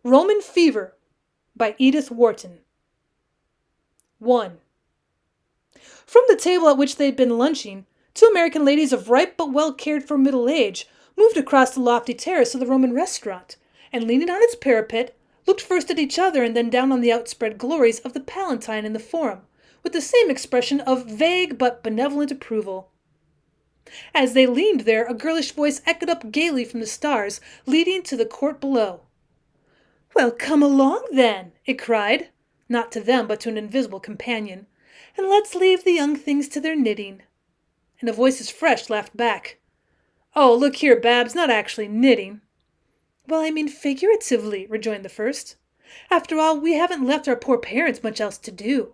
Roman Fever by Edith Wharton. 1. From the table at which they had been lunching, two American ladies of ripe but well cared for middle age moved across the lofty terrace of the Roman restaurant, and leaning on its parapet, looked first at each other and then down on the outspread glories of the Palatine and the Forum, with the same expression of vague but benevolent approval. As they leaned there, a girlish voice echoed up gaily from the stars, leading to the court below. "Well, come along, then," it cried, not to them but to an invisible companion, "and let's leave the young things to their knitting." And a voice as fresh laughed back. "Oh, look here, Babs, not actually knitting." "Well, I mean figuratively," rejoined the first. "After all, we haven't left our poor parents much else to do."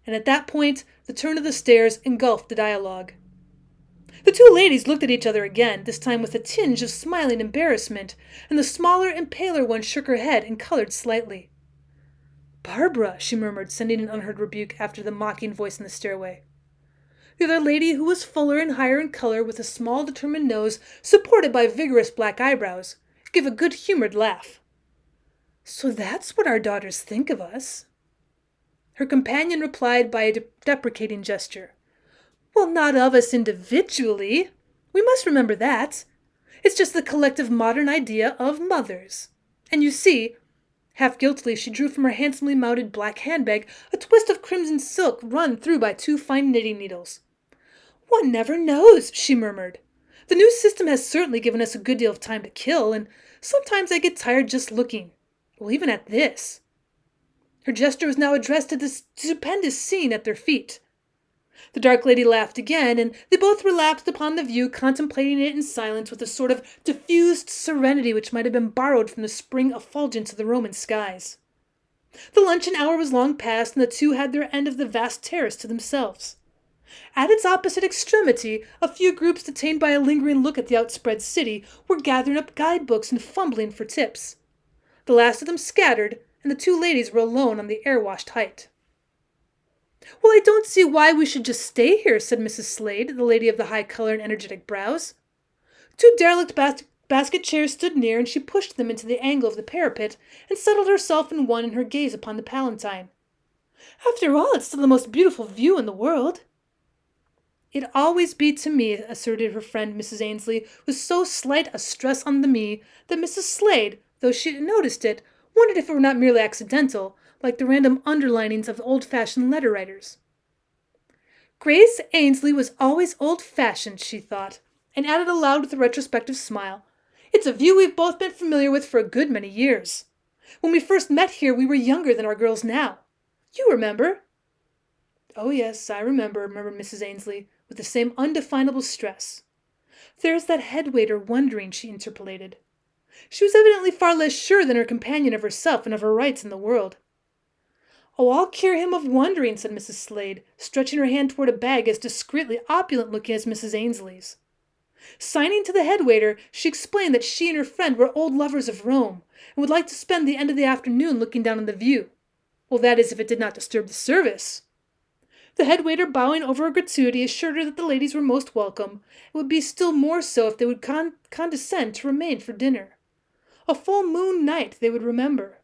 And at that point, the turn of the stairs engulfed the dialogue. The two ladies looked at each other again, this time with a tinge of smiling embarrassment, and the smaller and paler one shook her head and colored slightly. "Barbara," she murmured, sending an unheard rebuke after the mocking voice in the stairway. The other lady, who was fuller and higher in color, with a small, determined nose supported by vigorous black eyebrows, gave a good-humored laugh. "So that's what our daughters think of us." Her companion replied by a deprecating gesture. "Well, not of us individually. We must remember that. It's just the collective modern idea of mothers. And you see," half guiltily she drew from her handsomely mounted black handbag a twist of crimson silk run through by two fine knitting needles. "One never knows," she murmured. "The new system has certainly given us a good deal of time to kill, and sometimes I get tired just looking. Well, even at this." Her gesture was now addressed to this stupendous scene at their feet. The dark lady laughed again, and they both relapsed upon the view, contemplating it in silence with a sort of diffused serenity which might have been borrowed from the spring effulgence of the Roman skies. The luncheon hour was long past, and the two had their end of the vast terrace to themselves. At its opposite extremity, a few groups detained by a lingering look at the outspread city were gathering up guidebooks and fumbling for tips. The last of them scattered, and the two ladies were alone on the air-washed height. "Well, I don't see why we should just stay here," said Mrs. Slade, the lady of the high color and energetic brows. Two derelict basket chairs stood near, and she pushed them into the angle of the parapet and settled herself in one in her gaze upon the Palatine. "After all, it's still the most beautiful view in the world." "It always be to me," asserted her friend Mrs. Ainsley, with so slight a stress on the me that Mrs. Slade, though she noticed it, wondered if it were not merely accidental, like the random underlinings of old-fashioned letter-writers. "Grace Ainsley was always old-fashioned," she thought, and added aloud with a retrospective smile, "It's a view we've both been familiar with for a good many years. When we first met here, we were younger than our girls now. You remember?" "Oh, yes, I remember," murmured Mrs. Ainsley, with the same undefinable stress. "There's that head-waiter wondering," she interpolated. She was evidently far less sure than her companion of herself and of her rights in the world. "Oh, I'll cure him of wondering," said Mrs. Slade, stretching her hand toward a bag as discreetly opulent-looking as Mrs. Ainsley's. Signing to the head-waiter, she explained that she and her friend were old lovers of Rome, and would like to spend the end of the afternoon looking down on the view. Well, that is, if it did not disturb the service. The head-waiter, bowing over a gratuity, assured her that the ladies were most welcome, and would be still more so if they would condescend to remain for dinner. A full moon night they would remember.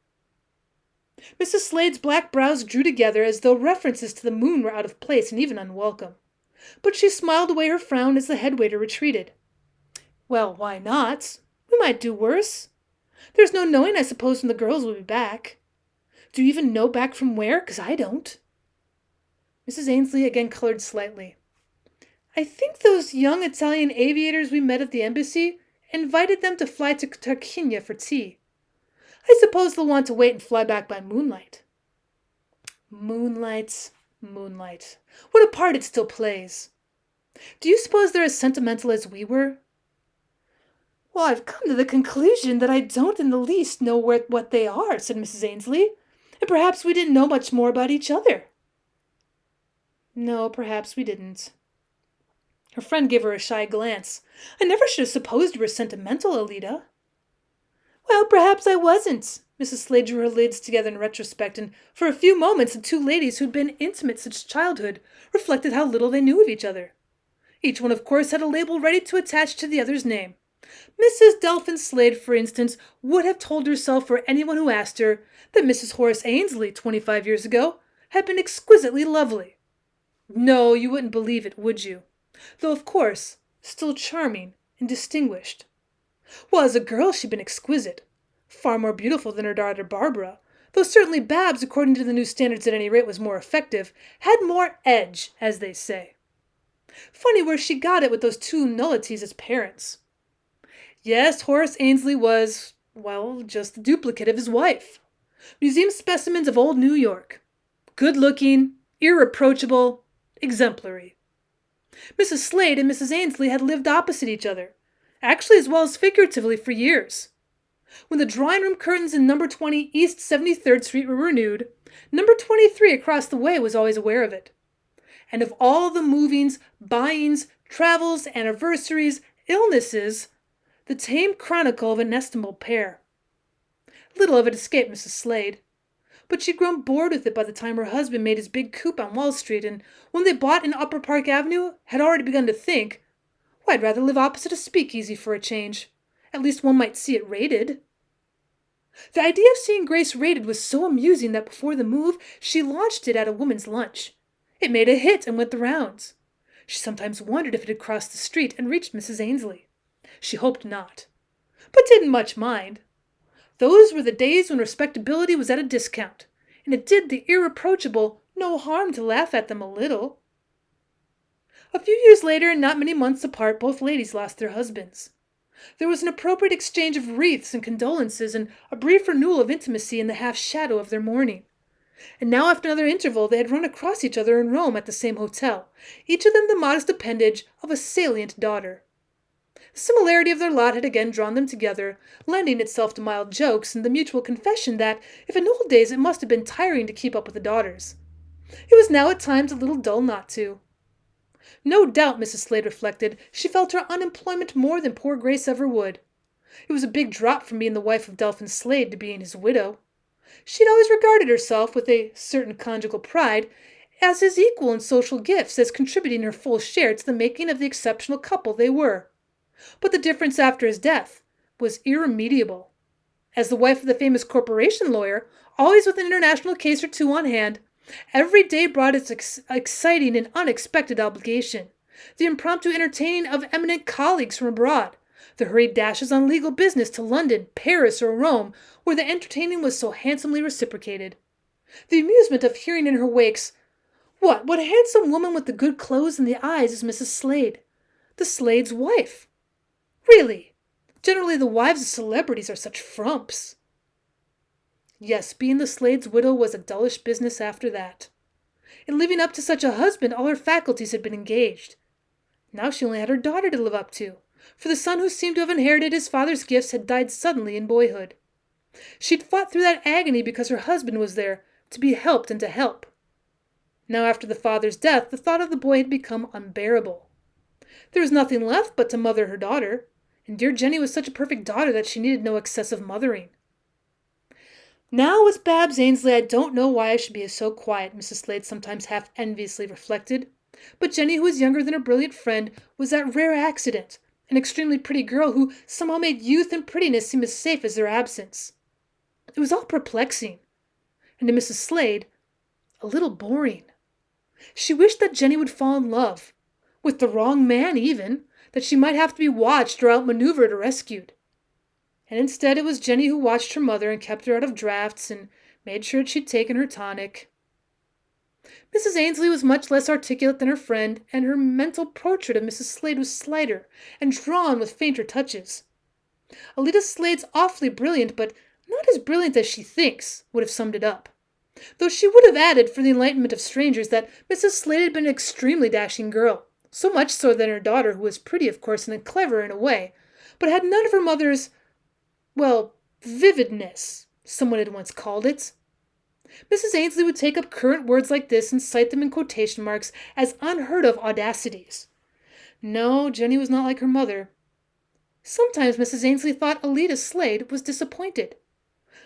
Mrs. Slade's black brows drew together as though references to the moon were out of place and even unwelcome. But she smiled away her frown as the head-waiter retreated. "Well, why not? We might do worse. There's no knowing, I suppose, when the girls will be back. Do you even know back from where? 'Cause I don't." Mrs. Ainsley again colored slightly. "I think those young Italian aviators we met at the embassy invited them to fly to Tarquinia for tea. I suppose they'll want to wait and fly back by moonlight." Moonlight. What a part it still plays. Do you suppose they're as sentimental as we were? "Well, I've come to the conclusion that I don't in the least know what they are," said Mrs. Ainsley, "and perhaps we didn't know much more about each other." "No, perhaps we didn't." Her friend gave her a shy glance. "I never should have supposed you were sentimental, Alida." "Well, perhaps I wasn't." Mrs. Slade drew her lids together in retrospect, and for a few moments the two ladies who had been intimate since childhood reflected how little they knew of each other. Each one, of course, had a label ready to attach to the other's name. Mrs. Delphin Slade, for instance, would have told herself or anyone who asked her that Mrs. Horace Ainsley, 25 years ago, had been exquisitely lovely. No, you wouldn't believe it, would you? Though, of course, still charming and distinguished. Well, as a girl she'd been exquisite. Far more beautiful than her daughter Barbara, though certainly Babs, according to the new standards at any rate, was more effective, had more edge, as they say. Funny where she got it with those two nullities as parents. Yes, Horace Ainsley was, well, just the duplicate of his wife. Museum specimens of old New York. Good-looking, irreproachable, exemplary. Mrs. Slade and Mrs. Ainsley had lived opposite each other, actually as well as figuratively, for years. When the drawing-room curtains in number 20 East 73rd Street were renewed, number 23 across the way was always aware of it. And of all the movings, buyings, travels, anniversaries, illnesses, the tame chronicle of an estimable pair. Little of it escaped Mrs. Slade, but she'd grown bored with it by the time her husband made his big coup on Wall Street, and when they bought in Upper Park Avenue, had already begun to think, well, I'd rather live opposite a speakeasy for a change. At least one might see it rated. The idea of seeing Grace rated was so amusing that before the move, she launched it at a woman's lunch. It made a hit and went the rounds. She sometimes wondered if it had crossed the street and reached Mrs. Ainsley. She hoped not, but didn't much mind. Those were the days when respectability was at a discount, and it did the irreproachable no harm to laugh at them a little. A few years later, and not many months apart, both ladies lost their husbands. There was an appropriate exchange of wreaths and condolences, and a brief renewal of intimacy in the half-shadow of their mourning. And now, after another interval, they had run across each other in Rome at the same hotel, each of them the modest appendage of a salient daughter. The similarity of their lot had again drawn them together, lending itself to mild jokes and the mutual confession that, if in old days it must have been tiring to keep up with the daughters, it was now at times a little dull not to. No doubt, Mrs. Slade reflected, she felt her unemployment more than poor Grace ever would. It was a big drop from being the wife of Delphin Slade to being his widow. She had always regarded herself, with a certain conjugal pride, as his equal in social gifts, as contributing her full share to the making of the exceptional couple they were. But the difference after his death was irremediable. As the wife of the famous corporation lawyer, always with an international case or two on hand, every day brought its exciting and unexpected obligation, the impromptu entertaining of eminent colleagues from abroad, the hurried dashes on legal business to London, Paris, or Rome, where the entertaining was so handsomely reciprocated. The amusement of hearing in her wakes, What a handsome woman with the good clothes and the eyes is Mrs. Slade, the Slade's wife. Really, generally the wives of celebrities are such frumps. Yes, being the Slade's widow was a dullish business after that. In living up to such a husband, all her faculties had been engaged. Now she only had her daughter to live up to, for the son who seemed to have inherited his father's gifts had died suddenly in boyhood. She'd fought through that agony because her husband was there, to be helped and to help. Now, after the father's death, the thought of the boy had become unbearable. There was nothing left but to mother her daughter, and dear Jenny was such a perfect daughter that she needed no excessive mothering. Now, with Babs Ainsley, I don't know why I should be so quiet, Mrs. Slade sometimes half enviously reflected. But Jenny, who was younger than her brilliant friend, was that rare accident, an extremely pretty girl who somehow made youth and prettiness seem as safe as their absence. It was all perplexing, and to Mrs. Slade, a little boring. She wished that Jenny would fall in love, with the wrong man even, that she might have to be watched or outmaneuvered or rescued. And instead it was Jenny who watched her mother and kept her out of drafts and made sure that she'd taken her tonic. Mrs. Ainsley was much less articulate than her friend, and her mental portrait of Mrs. Slade was slighter and drawn with fainter touches. Alida Slade's awfully brilliant, but not as brilliant as she thinks, would have summed it up. Though she would have added, for the enlightenment of strangers, that Mrs. Slade had been an extremely dashing girl, so much so that her daughter, who was pretty, of course, and clever in a way, but had none of her mother's, vividness, someone had once called it. Mrs. Ainsley would take up current words like this and cite them in quotation marks as unheard-of audacities. No, Jenny was not like her mother. Sometimes Mrs. Ainsley thought Alida Slade was disappointed.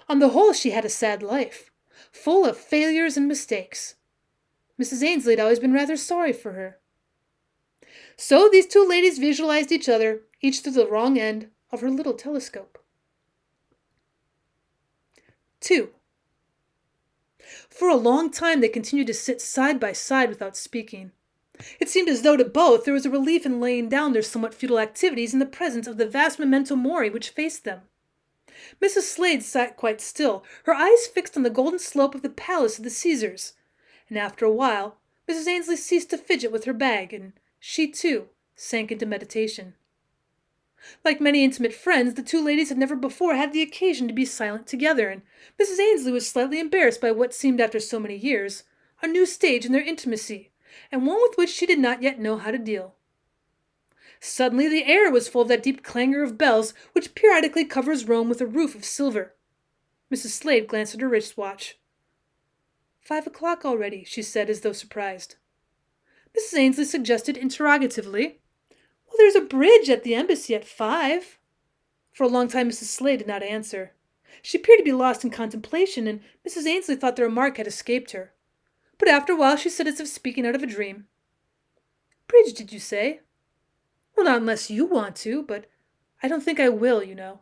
On the whole, she had a sad life, full of failures and mistakes. Mrs. Ainsley had always been rather sorry for her. So these two ladies visualized each other, each through the wrong end of her little telescope. 2. For a long time they continued to sit side by side without speaking. It seemed as though to both there was a relief in laying down their somewhat futile activities in the presence of the vast memento mori which faced them. Mrs. Slade sat quite still, her eyes fixed on the golden slope of the palace of the Caesars, and after a while Mrs. Ainsley ceased to fidget with her bag, and she, too, sank into meditation. Like many intimate friends, the two ladies had never before had the occasion to be silent together, and Mrs. Ainsley was slightly embarrassed by what seemed, after so many years, a new stage in their intimacy, and one with which she did not yet know how to deal. Suddenly the air was full of that deep clangor of bells which periodically covers Rome with a roof of silver. Mrs. Slade glanced at her wristwatch. 5 o'clock already, she said, as though surprised. Mrs. Ainsley suggested interrogatively, Well, there's a bridge at the embassy at 5. For a long time Mrs. Slade did not answer. She appeared to be lost in contemplation, and Mrs. Ainsley thought the remark had escaped her. But after a while she said, as if speaking out of a dream, Bridge, did you say? Well, not unless you want to, but I don't think I will, you know.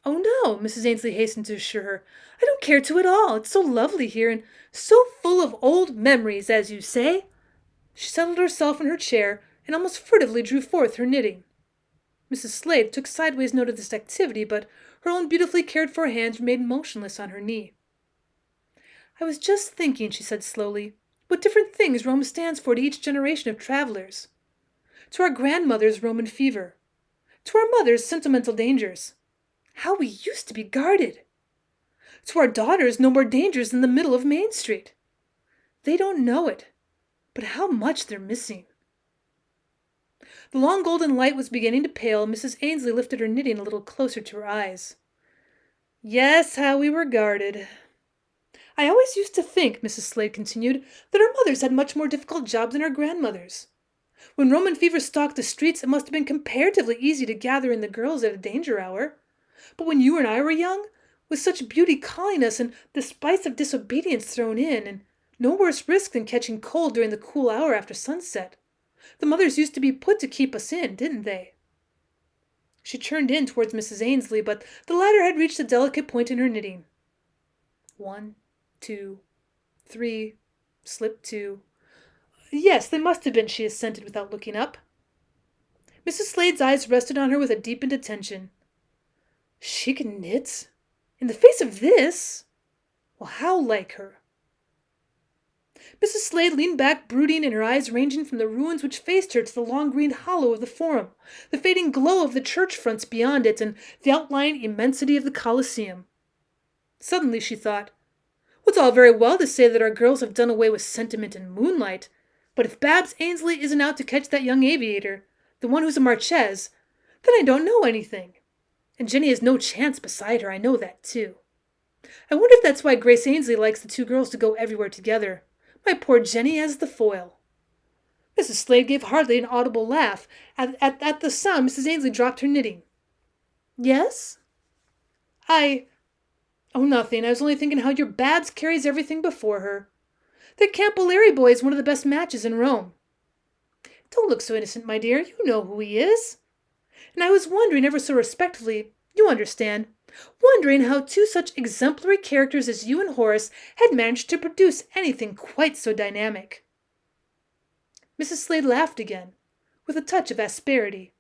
Oh, no, Mrs. Ainsley hastened to assure her. I don't care to at all. It's so lovely here, and so full of old memories, as you say. She settled herself in her chair and almost furtively drew forth her knitting. Mrs. Slade took sideways note of this activity, but her own beautifully cared-for hands remained motionless on her knee. I was just thinking, she said slowly, what different things Rome stands for to each generation of travelers. To our grandmothers, Roman fever. To our mothers, sentimental dangers. How we used to be guarded. To our daughters, no more dangers than the middle of Main Street. They don't know it, but how much they're missing. The long golden light was beginning to pale, and Mrs. Ainsley lifted her knitting a little closer to her eyes. Yes, how we were guarded. I always used to think, Mrs. Slade continued, that our mothers had much more difficult jobs than our grandmothers. When Roman fever stalked the streets, it must have been comparatively easy to gather in the girls at a danger hour. But when you and I were young, with such beauty calling us and the spice of disobedience thrown in, and no worse risk than catching cold during the cool hour after sunset, the mothers used to be put to keep us in, didn't they? She turned in towards Mrs. Ainsley, but the latter had reached a delicate point in her knitting. 1, 2, 3, slip 2. Yes, they must have been, she assented without looking up. Mrs. Slade's eyes rested on her with a deepened attention. She can knit? In the face of this? Well, how like her? Mrs. Slade leaned back, brooding, and her eyes ranging from the ruins which faced her to the long green hollow of the Forum, the fading glow of the church fronts beyond it, and the outlying immensity of the Colosseum. Suddenly she thought, well, it's all very well to say that our girls have done away with sentiment and moonlight, but if Babs Ainsley isn't out to catch that young aviator, the one who's a Marchese, then I don't know anything. And Jenny has no chance beside her, I know that too. I wonder if that's why Grace Ainsley likes the two girls to go everywhere together. My poor Jenny as the foil. Mrs. Slade gave hardly an audible laugh. At the sound, Mrs. Ainsley dropped her knitting. Yes? Oh, nothing. I was only thinking how your Babs carries everything before her. That Campoleri boy is one of the best matches in Rome. Don't look so innocent, my dear. You know who he is. And I was wondering ever so respectfully, you understand, wondering how two such exemplary characters as you and Horace had managed to produce anything quite so dynamic. Mrs. Slade laughed again, with a touch of asperity.